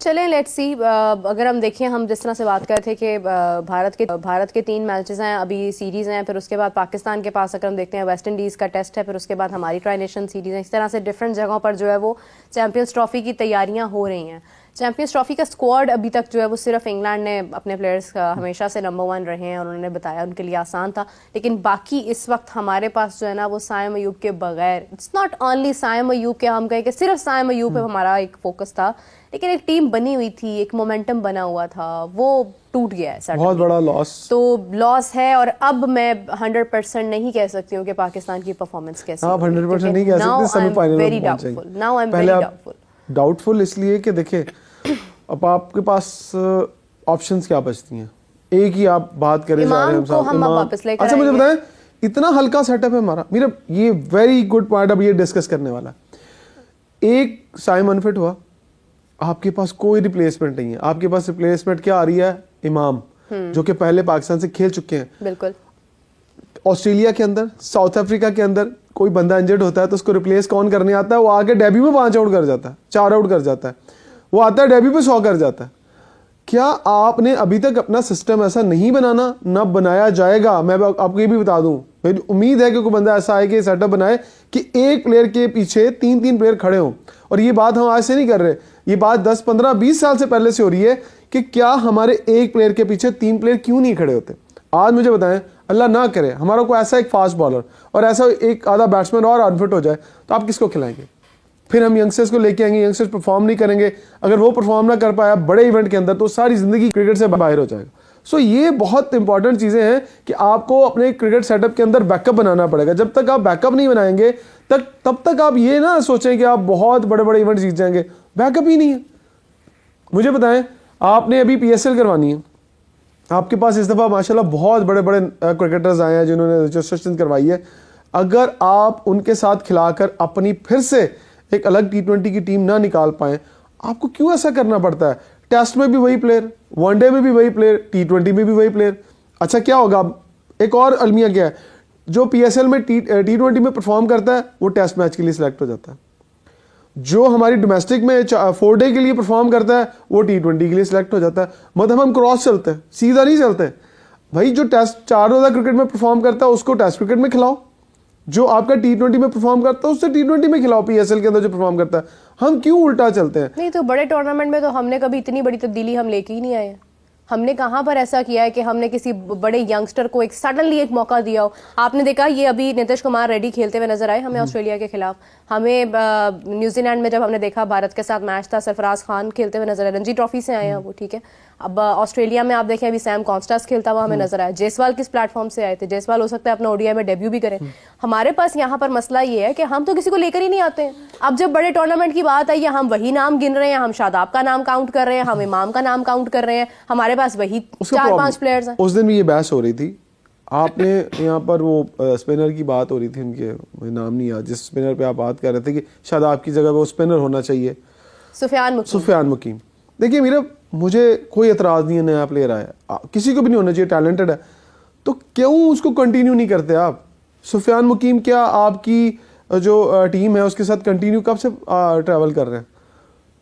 चलें let's see. अगर हम देखें, हम जिस तरह से बात कर रहे थे कि भारत के 3 मैचेस हैं, अभी सीरीज़ हैं, फिर उसके बाद पाकिस्तान के पास अगर हम देखते हैं वेस्ट इंडीज़ का टेस्ट है, फिर उसके बाद हमारी ट्राई नेशन सीरीज़ है। इस तरह से डिफरेंट जगहों पर जो है वो चैंपियंस ट्रॉफी की तैयारियां हो रही हैं। चैंपियंस ट्रॉफी का स्क्वाड अभी तक जो है वो सिर्फ इंग्लैंड ने अपने प्लेयर्स हमेशा से नंबर 1 रहे हैं और उन्होंने बताया उनके लिए आसान था, लेकिन बाकी इस वक्त हमारे पास जो है ना वो साइम अयूब के बगैर, it's not only Saim Ayub के, हम कहें कि सिर्फ साइम अयूब पे हमारा एक फोकस था, लेकिन एक टीम बनी हुई थी, एक मोमेंटम बना हुआ था, वो टूट गया है। बहुत बड़ा लॉस, तो लॉस है। और अब मैं 100% नहीं कह सकती हूँ कि पाकिस्तान की परफॉर्मेंस कैसी है। आप 100% नहीं कह सकते, सेमीफाइनल में पहुंचेंगे। Now I am very doubtful. Doubtful इसलिए कि देखिए अब आपके पास ऑप्शंस क्या बचती हैं। एक ही आप बात करें जा रहे हैं हम वापस लेकर। अच्छा मुझे बताएं, इतना हल्का सेटअप है हमारा, मेरा ये वेरी गुड पॉइंट अब ये डिस्कस करने वाला। एक साइम अनफिट हुआ, आपके पास कोई रिप्लेसमेंट नहीं है। आपके पास रिप्लेसमेंट क्या आ रही है? इमाम, जो कि पहले पाकिस्तान से खेल चुके हैं। बिल्कुल। ऑस्ट्रेलिया के अंदर, साउथ अफ्रीका के अंदर कोई बंदा इंजर्ड होता है तो उसको रिप्लेस कौन करने आता है? वो आके डेब्यू में 5 आउट कर जाता है, 4 आउट कर जाता है, वो आता है डेब्यू पे 100 कर जाता है। क्या आपने अभी तक अपना सिस्टम ऐसा नहीं बनाना, ना बनाया जाएगा? मैं आपको ये भी बता दूं, मेरी उम्मीद है कि कोई बंदा ऐसा है कि सेटअप बनाए कि एक प्लेयर के पीछे 3-3 प्लेयर खड़े हों। और ये बात हम आज से नहीं कर रहे, ये बात 10, 15, 20 साल से पहले से हो रही है कि क्या हमारे एक प्लेयर के पीछे 3 प्लेयर क्यों नहीं खड़े होते। आज मुझे बताएं, अल्लाह ना करे हमारा कोई ऐसा एक फास्ट बॉलर और ऐसा एक आधा बैट्समैन और अनफिट हो जाए, तो आप किसको खिलाएंगे? फिर हम यंगस्टर्स को लेके आएंगे, यंगस्टर्स परफॉर्म नहीं करेंगे। अगर वो परफॉर्म ना कर पाया बड़े इवेंट के अंदर तो सारी जिंदगी क्रिकेट से बाहर हो जाएगा। सो ये बहुत इंपॉर्टेंट चीजें हैं कि आपको अपने क्रिकेट सेटअप के अंदर बैकअप बनाना पड़ेगा। जब तक आप बैकअप नहीं बनाएंगे तब तक आप ये ना सोचें कि आप बहुत बड़े बड़े इवेंट जीत जाएंगे। बैकअप ही नहीं है। मुझे बताएं, आपने अभी PSL करवानी है, आपके पास इस दफा माशाल्लाह बहुत बड़े बड़े क्रिकेटर्स आए हैं जिन्होंने रजिस्ट्रेशन करवाई है। अगर आप उनके साथ खिलाकर अपनी फिर से एक अलग T20 की टीम ना निकाल पाए, आपको क्यों ऐसा करना पड़ता है? टेस्ट में भी वही प्लेयर, वनडे में भी वही प्लेयर, T20 में भी वही प्लेयर। अच्छा क्या होगा? एक और अलमिया क्या है, जो PSL में T20 में परफॉर्म करता है वो टेस्ट मैच के लिए सिलेक्ट हो जाता है। जो हमारी डोमेस्टिक में 4 डे के लिए परफॉर्म करता है वो T20 के लिए सिलेक्ट हो जाता है। मतलब हम क्रॉस चलते हैं, सीधा नहीं चलते भाई। जो टेस्ट 4 रोजा क्रिकेट में परफॉर्म करता है उसको टेस्ट क्रिकेट में खिलाओ, जो आपका T20 में परफॉर्म करता है उससे T20 में खिलाओ। PSL के अंदर जो परफॉर्म करता है, हम क्यों उल्टा चलते हैं? नहीं तो बड़े टूर्नामेंट में तो हमने कभी इतनी बड़ी तब्दीली हम लेके ही नहीं आए। हमने कहां पर ऐसा किया है कि हमने किसी बड़े यंगस्टर को एक सडनली एक मौका दिया हो? आपने देखा ये अभी नीतीश कुमार रेड्डी खेलते हुए नजर आए हमें ऑस्ट्रेलिया के खिलाफ। हमें न्यूजीलैंड में जब हमने देखा भारत के साथ मैच था, सरफराज खान खेलते हुए नजर आए, रणजी ट्रॉफी से आए हैं वो, ठीक है। अब ऑस्ट्रेलिया में आप देखें अभी सैम कॉन्स्टास खेलता हुआ हमें नजर आया। जायसवाल किस प्लेटफॉर्म से आए थे? जायसवाल हो सकता है अपना ODI में डेब्यू भी करें। हमारे पास यहाँ पर मसला ये है कि हम तो किसी को लेकर ही नहीं आते हैं। अब जब बड़े टूर्नामेंट की बात आई है, हम वही नाम गिन रहे हैं, हम शादाब का नाम काउंट कर रहे हैं, हम इमाम का नाम काउंट कर रहे हैं, हमारे पास वही 4-5 प्लेयर्स हैं। उस दिन भी ये बहस हो रही थी, आपने यहाँ पर वो स्पिनर की बात हो रही थी, उनके नाम नहीं याद, जिस स्पिनर पे आप बात कर रहे थे कि शादाब की जगह वो स्पिनर होना चाहिए, सुफियान मुकीम। देखिए मेरा, मुझे कोई एतराज नहीं है, नया प्लेयर आया, किसी को भी नहीं होना चाहिए, टैलेंटेड है, तो क्यों उसको कंटिन्यू नहीं करते आप? सुफियान मुकीम क्या आपकी जो टीम है उसके साथ कंटिन्यू कब से ट्रैवल कर रहे हैं?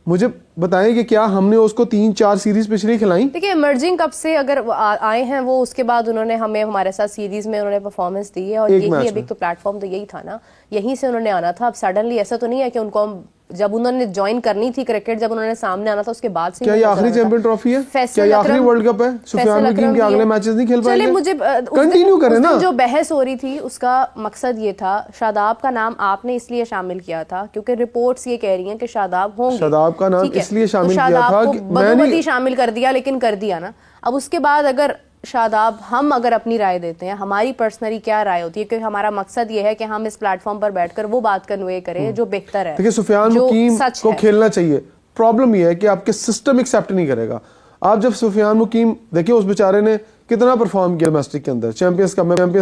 मुझे बताएं कि क्या हमने उसको 3-4 सीरीज पिछली खिलाई? देखिए इमर्जिंग कब से अगर आए हैं वो, उसके बाद उन्होंने हमें हमारे साथ सीरीज में उन्होंने परफॉर्मेंस दी है और यही अभी तो प्लेटफॉर्म तो यही था ना, यहीं से उन्होंने आना था। अब सडनली ऐसा तो नहीं है कि उनको हम जब उन्होंने ज्वाइन करनी थी क्रिकेट, जब उन्होंने सामने आना था उसके बाद से। क्या ये आखिरी चैंपियन ट्रॉफी है? क्या ये आखिरी वर्ल्ड कप है? सुफियान मुकीम के अगले मैचेस नहीं खेल पाएंगे? चलिए मुझे कंटिन्यू करें ना। जो बहस हो रही थी उसका मकसद ये था, शादाब का नाम आपने इसलिए शामिल किया था क्योंकि रिपोर्ट्स ये कह रही हैं कि शादाब होंगे। शादाब का नाम इसलिए शामिल किया था कि मैंने शामिल कर दिया, लेकिन कर दिया ना। अब उसके बाद अगर शादाब, हम अगर अपनी राय देते हैं, हमारी पर्सनली क्या राय होती है, क्योंकि हमारा मकसद ये है कि हम इस प्लेटफॉर्म पर बैठकर वो बात कन्वे करें जो बेहतर है। देखिए सुफियान मुकीम को खेलना चाहिए, प्रॉब्लम ये है कि आपके सिस्टम एक्सेप्ट नहीं करेगा। आप जब सुफियान मुकीम देखिए, उस बेचारे ने कितना परफॉर्म किया डोमेस्टिक के अंदर, चैंपियंस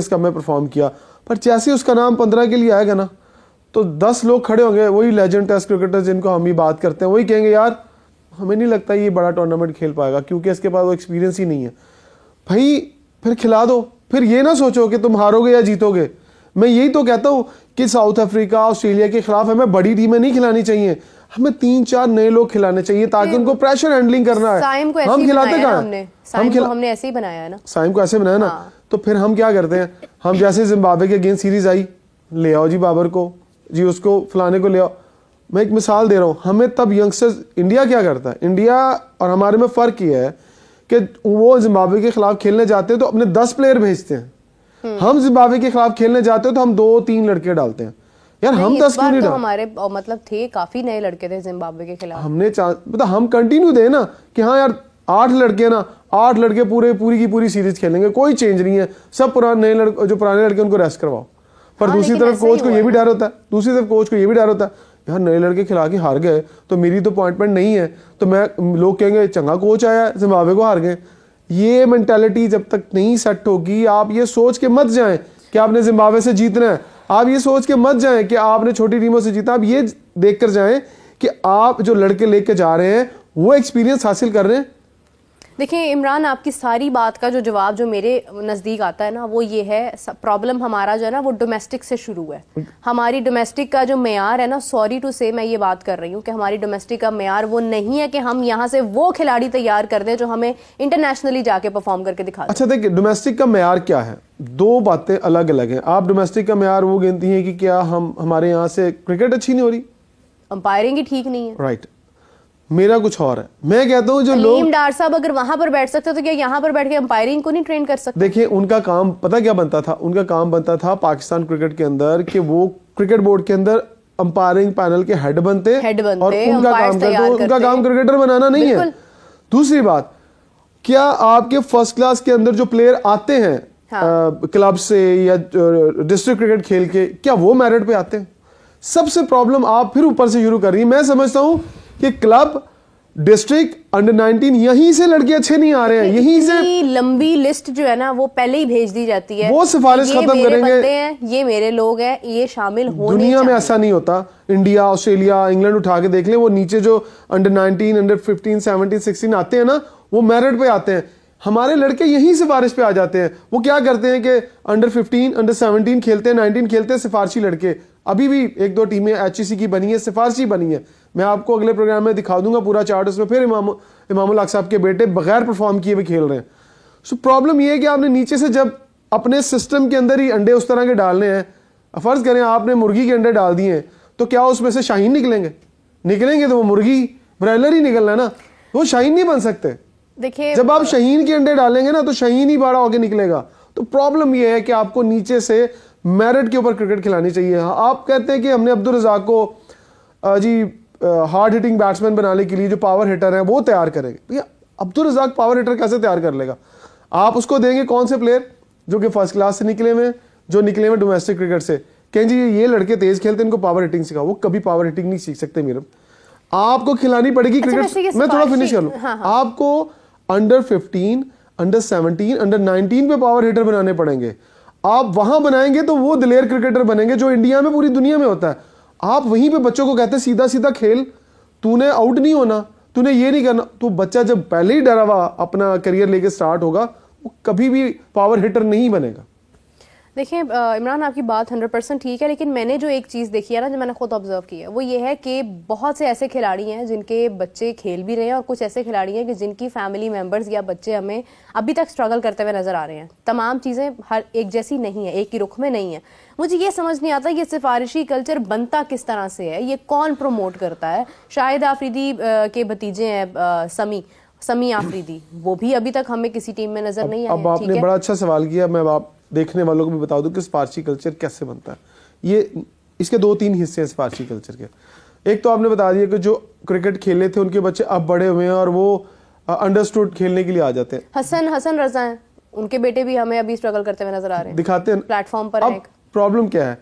कप में परफॉर्म किया, पर जैसे उसका नाम 15 के लिए आएगा ना तो 10 लोग खड़े होंगे, वही लेजेंड टेस्ट क्रिकेटर जिनको हम ही बात करते हैं, वही कहेंगे यार हमें नहीं लगता ये बड़ा टूर्नामेंट खेल पाएगा क्योंकि इसके पास वो एक्सपीरियंस ही नहीं है। भाई फिर खिला दो, फिर ये ना सोचो कि तुम हारोगे या जीतोगे। मैं यही तो कहता हूं कि साउथ अफ्रीका, ऑस्ट्रेलिया के खिलाफ हमें बड़ी टीमें नहीं खिलानी चाहिए, हमें 3-4 नए लोग खिलाने चाहिए ताकि उनको प्रेशर हैंडलिंग करना है। साइम को ऐसे हम ही खिलाते बनाया कहाँ हमने, हैं? साइम को हमने ऐसे ही बनाया है ना, साइम को ऐसे बनाया ना। हाँ। तो फिर हम क्या करते हैं, हम जैसे जिम्बाब्वे के अगेंस्ट सीरीज आई, ले आओ जी बाबर को, जी उसको फलाने को ले आओ। मैं एक मिसाल दे रहा हूँ, हमें तब यंगस्टर्स, इंडिया क्या करता है, इंडिया और हमारे में फ़र्क ये है कि वो जिम्बाब्वे के खिलाफ खेलने जाते हैं तो अपने 10 प्लेयर भेजते हैं। हम जिम्बाब्वे के खिलाफ खेलने जाते हैं तो हम 2-3 लड़के डालते हैं। यार हम 10 क्यों नहीं तो डाल, हमारे मतलब थे काफी नए लड़के थे जिम्बाब्वे के खिलाफ। हमने मतलब हम कंटिन्यू दे ना कि हाँ यार 8 लड़के ना, 8 लड़के पूरी की पूरी सीरीज खेलेंगे, कोई चेंज नहीं है, सब पुराने नए लड़के, जो पुराने लड़के उनको रेस्ट करवाओ। पर दूसरी तरफ कोच को ये भी डर होता है, दूसरी तरफ कोच को ये भी डर होता है यार नए लड़के खिला के हार गए तो मेरी तो अपॉइंटमेंट नहीं है, तो मैं, लोग कहेंगे चंगा कोच आया, जिम्बाब्वे को हार गए। ये मेंटालिटी जब तक नहीं सेट होगी, आप ये सोच के मत जाएं कि आपने जिम्बाब्वे से जीतना है, आप ये सोच के मत जाएं कि आपने छोटी टीमों से जीता, आप ये देख कर जाएं कि आप जो लड़के लेके जा रहे हैं वो एक्सपीरियंस हासिल कर रहे हैं। देखिए इमरान, आपकी सारी बात का जो जवाब जो मेरे नज़दीक आता है ना, वो ये है, प्रॉब्लम हमारा जो है ना वो डोमेस्टिक से शुरू है। हमारी डोमेस्टिक का जो मेयार है ना, सॉरी टू से मैं ये बात कर रही हूँ कि हमारी डोमेस्टिक का मेयार वो नहीं है कि हम यहाँ से वो खिलाड़ी तैयार कर दें जो हमें इंटरनेशनली जाके परफॉर्म करके दिखा दें। अच्छा देखिए, डोमेस्टिक का मेयार क्या है, दो बातें अलग अलग हैं। आप डोमेस्टिक का मेयार वो गिनती हैं कि क्या हमारे यहाँ से क्रिकेट अच्छी नहीं हो रही, अंपायरिंग ही ठीक नहीं है, राइट। मेरा कुछ और है, मैं कहता हूं जो लोग, डार साहब अगर वहां पर बैठ सकते तो क्या यहाँ पर बैठ के अंपायरिंग को नहीं ट्रेन कर सकते? देखिए उनका काम पता क्या बनता था, उनका काम बनता था पाकिस्तान क्रिकेट के अंदर कि वो क्रिकेट बोर्ड के अंदर अंपायरिंग पैनल के हेड बनते और उनका काम करते, उनका काम क्रिकेटर बनाना नहीं है। दूसरी बात, क्या आपके फर्स्ट क्लास के अंदर जो प्लेयर आते हैं क्लब से या डिस्ट्रिक्ट क्रिकेट खेल के, क्या वो मेरिट पे आते हैं? सबसे प्रॉब्लम आप फिर ऊपर से शुरू कर रही है। मैं समझता हूं कि क्लब, डिस्ट्रिक्ट, अंडर 19 यहीं से लड़के अच्छे नहीं आ रहे हैं, यहीं से लंबी लिस्ट जो है ना वो पहले ही भेज दी जाती है, वो सिफारिश खत्म करेंगे, ये मेरे लोग हैं, ये शामिल होने दुनिया में ऐसा नहीं होता। इंडिया, ऑस्ट्रेलिया, इंग्लैंड उठा के देख लें, वो नीचे जो अंडर 19, अंडर 15, 17, 16 आते हैं ना, वो मेरिट पे आते हैं। हमारे लड़के यहीं सिफारिश पे आ जाते हैं। वो क्या करते हैं कि अंडर 15, अंडर 17 खेलते हैं, 19 खेलते हैं, सिफारशी लड़के। अभी भी 1-2 टीमें HEC की बनी है, सिफारशी बनी है। मैं आपको अगले प्रोग्राम में दिखा दूंगा पूरा चार्ट, उसमें फिर इमामुल हक साहब के बेटे बगैर परफॉर्म किए हुए खेल रहे हैं। सो प्रॉब्लम ये है कि आपने नीचे से जब अपने सिस्टम के अंदर ही अंडे उस तरह के डालने हैं, फर्ज करें आपने मुर्गी के अंडे डाल दिए हैं, तो क्या उसमें से शाहीन निकलेंगे तो वो मुर्गी ब्रायलर ही निकलना है ना, वो शाहीन नहीं बन सकते। देखिए जब आप शाहीन के अंडे डालेंगे ना तो शाहीन ही बड़ा होकर निकलेगा। तो प्रॉब्लम यह है कि आपको नीचे से मेरिट के ऊपर क्रिकेट खिलानी चाहिए। आप कहते हैं कि हमने अब्दुल रज़ाक को जी हार्ड हिटिंग बैट्समैन बनाने के लिए जो पावर हिटर है वो तैयार करेंगे। भैया अब्दुल रज़ाक पावर हिटर कैसे तैयार कर लेगा? आप उसको देंगे कौन से प्लेयर जो कि फर्स्ट क्लास से निकले हुए, जो निकले हुए डोमेस्टिक क्रिकेट से, कहें जी ये लड़के तेज खेलते हैं, इनको पावर हिटिंग सिखाओ। वो कभी पावर हिटिंग नहीं सीख सकते। मेरे आपको खिलानी पड़ेगी क्रिकेट। मैं थोड़ा फिनिश कर लूं। आपको अंडर 15, अंडर 17, अंडर 19 पे पावर हिटर बनाने पड़ेंगे। आप वहां बनाएंगे तो वो दिलेर क्रिकेटर बनेंगे जो इंडिया में, पूरी दुनिया में होता है। आप वहीं पे बच्चों को कहते हैं सीधा सीधा खेल, तूने आउट नहीं होना, तूने ये नहीं करना। तो बच्चा जब पहले ही डरा हुआ अपना करियर लेके स्टार्ट होगा, वो कभी भी पावर हिटर नहीं बनेगा। देखिए इमरान, आपकी बात 100% ठीक है, लेकिन मैंने जो एक चीज़ देखी है ना, जो मैंने खुद ऑब्जर्व की है, वो ये है कि बहुत से ऐसे खिलाड़ी हैं जिनके बच्चे खेल भी रहे हैं और कुछ ऐसे खिलाड़ी हैं कि जिनकी फैमिली मेंबर्स या बच्चे हमें अभी तक स्ट्रगल करते हुए नजर आ रहे हैं। तमाम चीज़ें हर एक जैसी नहीं है, एक ही रुख में नहीं है। मुझे ये समझ नहीं आता ये सिफारिशी कल्चर बनता किस तरह से है, ये कौन प्रमोट करता है? शाहिद आफरीदी के भतीजे हैं समी आफरीदी, वो भी अभी तक हमें किसी टीम में नजर नहीं आए। अब आपने बड़ा अच्छा सवाल किया। मैं आप देखने वालों को भी बता दूं कि सिफारिशी कल्चर कैसे बनता है। ये इसके 2-3 हिस्से हैं सिफारिशी कल्चर के। एक तो आपने बता दिया कि जो क्रिकेट खेले थे उनके बच्चे अब बड़े हुए हैं और वो अंडरस्टूड खेलने के लिए आ जाते हैं। हसन रजा हैं, उनके बेटे भी हमें अभी स्ट्रगल करते हुए नजर आ रहे हैं, दिखाते हैं प्लेटफॉर्म पर। अब प्रॉब्लम क्या है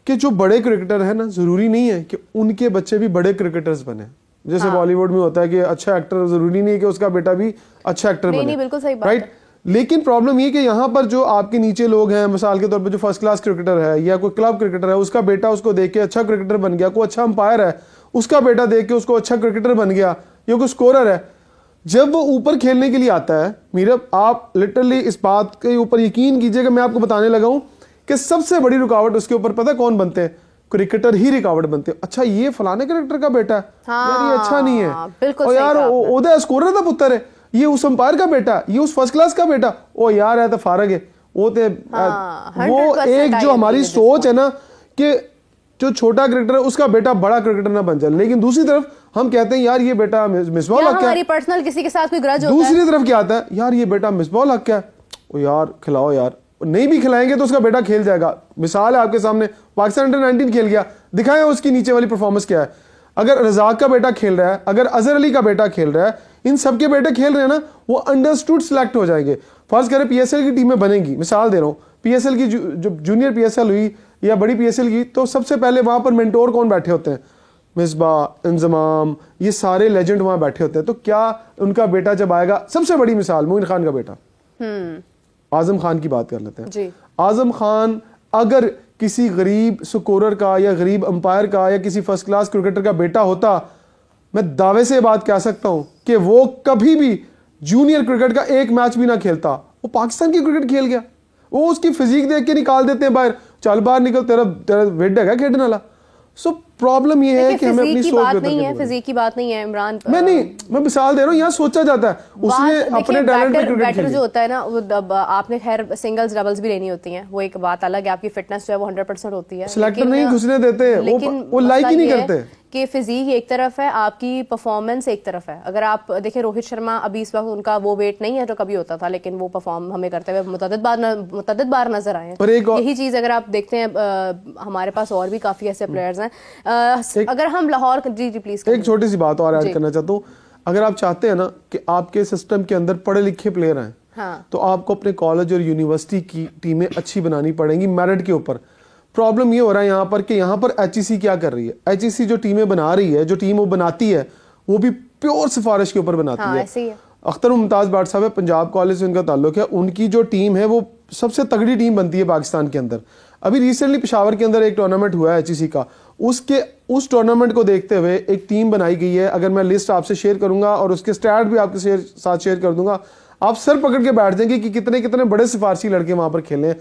कि जो बड़े क्रिकेटर है ना, जरूरी नहीं है कि उनके बच्चे भी बड़े क्रिकेटर्स बने। जैसे बॉलीवुड में होता है कि अच्छा एक्टर, जरूरी नहीं है कि उसका बेटा भी अच्छा एक्टर बने। बिल्कुल सही बात, राइट। लेकिन प्रॉब्लम ये कि यहाँ पर जो आपके नीचे लोग हैं, मिसाल के तौर पे जो फर्स्ट क्लास क्रिकेटर है या कोई क्लब क्रिकेटर है, उसका बेटा उसको देख के अच्छा क्रिकेटर बन गया, कोई अच्छा अंपायर है उसका बेटा देख के उसको अच्छा क्रिकेटर बन गया, या कोई स्कोरर है, जब वो ऊपर खेलने के लिए आता है, मेरा आप लिटरली इस बात के ऊपर यकीन कीजिएगा, मैं आपको बताने लगा हूं कि सबसे बड़ी रुकावट उसके ऊपर पता कौन बनते हैं? क्रिकेटर ही रिकॉर्ड बनते हैं। अच्छा ये फलाने क्रिकेटर का बेटा है, यार ये अच्छा नहीं है, बिल्कुल और सही यार कहा आपने। ओदा स्कोरर दा पुत्र है, ये उस अंपायर का बेटा है, ये उस फर्स्ट क्लास का बेटा, ओ यार है तो फारग है वो ते हाँ, वो 100% एक I जो agree हमारी with this सोच है ना कि जो छोटा क्रिकेटर है उसका बेटा बड़ा क्रिकेटर ना बन जाए, लेकिन दूसरी तरफ हम कहते हैं यार ये बेटा मिसबाह या हक है, हमारी पर्सनल किसी के साथ कोई ग्रज होता है। दूसरी तरफ क्या आता है यार ये बेटा मिसबाह हक है, ओ यार खिलाओ यार, नहीं भी खिलाएंगे तो उसका बेटा खेल जाएगा। मिसाल है आपके सामने, पाकिस्तान अंडर-19 खेल गया, दिखाएं उसकी नीचे वाली परफॉर्मेंस क्या है। अगर रजाक का बेटा खेल रहा है, अगर अजहर अली का बेटा खेल रहा है, इन सबके बेटे खेल रहे हैं ना, वो अंडरस्टूड सिलेक्ट हो जाएंगे। फर्ज करें पीएसएल की टीमें बनेंगी, मिसाल दे रहा हूँ, पीएसएल की जो जूनियर पीएसएल हुई या बड़ी पीएसएल की, तो सबसे पहले वहां पर मेंटोर कौन बैठे होते हैं, मिसबाह, इंजमाम, ये सारे लेजेंड वहां बैठे होते हैं। तो क्या उनका बेटा जब आएगा, सबसे बड़ी मिसाल मोइन खान का बेटा, आजम खान की बात कर लेते हैं जी। आजम खान अगर किसी गरीब स्कोरर का या गरीब अंपायर का या किसी फर्स्ट क्लास क्रिकेटर का बेटा होता, मैं दावे से बात कह सकता हूं कि वो कभी भी जूनियर क्रिकेट का एक मैच भी ना खेलता। वो पाकिस्तान की क्रिकेट खेल गया, वो उसकी फिजिक देख के निकाल देते हैं बाहर, चल बाहर निकल, तेरा तेरा वेट है खेलने वाला। सो प्रॉब्लम ये है कि हमें अपनी सोच बात बेहतर नहीं है, करनी फिजिक की बात नहीं है इमरान। मैं मिसाल दे रहा हूँ, यहाँ सोचा जाता है उसने अपने टैलेंट पे क्रिकेट बैटर खेली। जो होता है ना, वो आपने खैर सिंगल्स डबल्स भी लेनी होती हैं, वो एक बात अलग है, आपकी फिटनेस जो है वो 100% होती है। सिलेक्टर नहीं घुसने देते, वो लाइक ही नहीं करते कि फिजिक एक तरफ है, आपकी परफॉर्मेंस एक तरफ है। अगर आप देखें रोहित शर्मा अभी इस वक्त उनका वो वेट नहीं है जो कभी होता था, लेकिन वो परफॉर्म हमें करते हुए मुतअद्दिद बार नजर आए हैं। यही चीज अगर आप देखते हैं, हमारे पास और भी काफी ऐसे प्लेयर्स हैं। अगर हम लाहौर, जी प्लीज, एक छोटी सी बात और ऐड करना चाहता हूँ। अगर आप चाहते हैं ना कि आपके सिस्टम के अंदर पढ़े लिखे प्लेयर आए, हाँ। तो आपको अपने कॉलेज और यूनिवर्सिटी की टीमें अच्छी बनानी पड़ेंगी मेरिट के ऊपर। प्रॉब्लम ये हो रहा है यहाँ पर कि यहाँ पर एचईसी क्या कर रही है, एचईसी जो टीमें बना रही है, जो टीम वो बनाती है, वो भी प्योर सिफारिश के ऊपर बनाती हाँ, है। ऐसे ही है। अख्तर मुमताज भाट साहब है, पंजाब कॉलेज से उनका ताल्लुक है, उनकी जो टीम है वो सबसे तगड़ी टीम बनती है पाकिस्तान के अंदर। अभी रिसेंटली पेशावर के अंदर एक टूर्नामेंट हुआ है एचईसी का, उस टूर्नामेंट को देखते हुए एक टीम बनाई गई है। अगर मैं लिस्ट आपसे शेयर करूंगा और उसके स्टैट भी आपके साथ शेयर कर दूंगा, आप सर पकड़ के बैठ जाएंगे कि कितने कितने बड़े सिफारशी लड़के वहां पर खेले हैं।